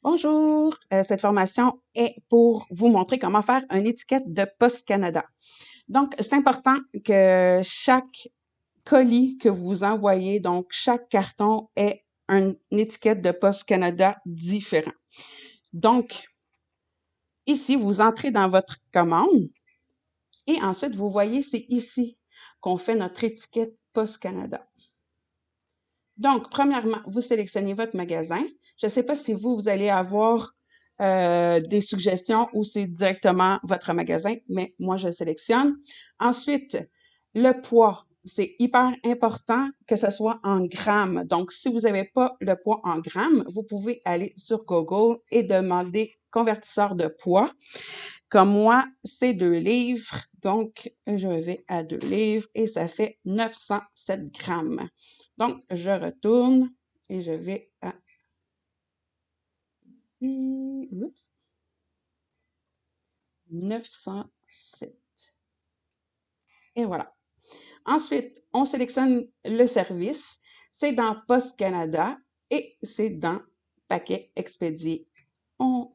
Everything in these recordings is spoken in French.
Bonjour, cette formation est pour vous montrer comment faire une étiquette de Post Canada. Donc, c'est important que chaque colis que vous envoyez, donc chaque carton ait une étiquette de Post Canada différent. Donc, ici, vous entrez dans votre commande et ensuite, vous voyez, c'est ici qu'on fait notre étiquette Post Canada. Donc, premièrement, vous sélectionnez votre magasin. Je ne sais pas si vous allez avoir des suggestions ou c'est directement votre magasin, mais moi, je le sélectionne. Ensuite, le poids. C'est hyper important que ce soit en grammes. Donc, si vous n'avez pas le poids en grammes, vous pouvez aller sur Google et demander convertisseur de poids. Comme moi, c'est 2 livres, donc je vais à 2 livres et ça fait 907 grammes. Donc, je retourne et je vais à ici, oups, 907. Et voilà. Ensuite, on sélectionne le service. C'est dans Post Canada et c'est dans Paquet expédié. On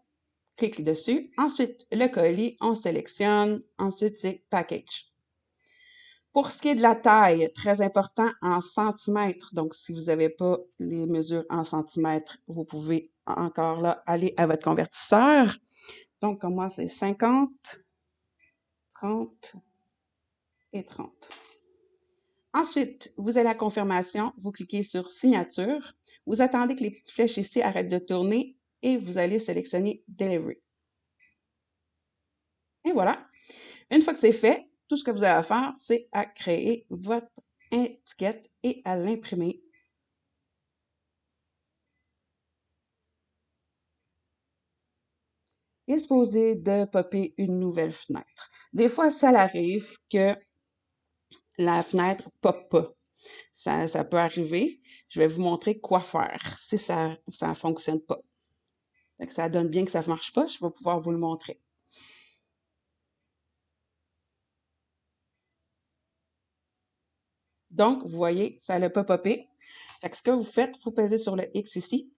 clique dessus. Ensuite, le colis, on sélectionne. Ensuite, c'est Package. Pour ce qui est de la taille, très important en centimètres. Donc, si vous n'avez pas les mesures en centimètres, vous pouvez encore là aller à votre convertisseur. Donc, comme moi, c'est 50, 30 et 30. Ensuite, vous allez à confirmation, vous cliquez sur signature, vous attendez que les petites flèches ici arrêtent de tourner et vous allez sélectionner Delivery. Et voilà. Une fois que c'est fait, tout ce que vous avez à faire, c'est à créer votre étiquette et à l'imprimer. Il est supposé de popper une nouvelle fenêtre. Des fois, ça arrive que la fenêtre ne pop pas. Ça peut arriver. Je vais vous montrer quoi faire si ça ne fonctionne pas. Ça donne bien que ça ne marche pas. Je vais pouvoir vous le montrer. Donc, vous voyez, ça n'a pas popé. Ce que vous faites, vous pesez sur le X ici.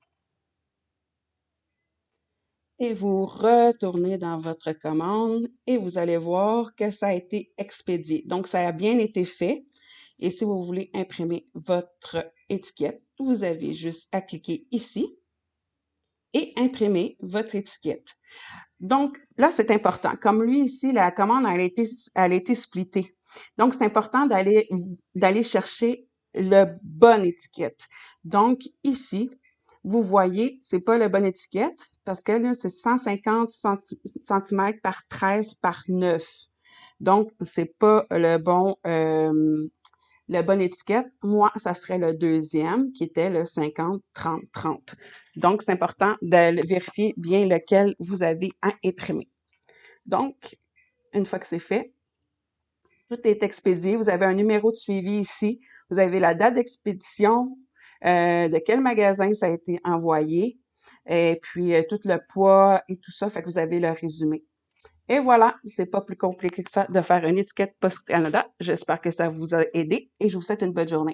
Et vous retournez dans votre commande et vous allez voir que ça a été expédié. Donc, ça a bien été fait. Et si vous voulez imprimer votre étiquette, vous avez juste à cliquer ici et imprimer votre étiquette. Donc, là, c'est important. Comme lui ici, la commande, elle a été splittée. Donc, c'est important d'aller chercher le bonne étiquette. Donc, ici, vous voyez, c'est pas la bonne étiquette parce que là, c'est 150 cm par 13 par 9. Donc, c'est pas la bonne étiquette. Moi, ça serait le deuxième qui était le 50, 30, 30. Donc, c'est important de vérifier bien lequel vous avez à imprimer. Donc, une fois que c'est fait, tout est expédié. Vous avez un numéro de suivi ici. Vous avez la date d'expédition, de quel magasin ça a été envoyé, et puis tout le poids et tout ça. Fait que vous avez le résumé. Et voilà, c'est pas plus compliqué que ça de faire une étiquette Post Canada. J'espère que ça vous a aidé et je vous souhaite une bonne journée.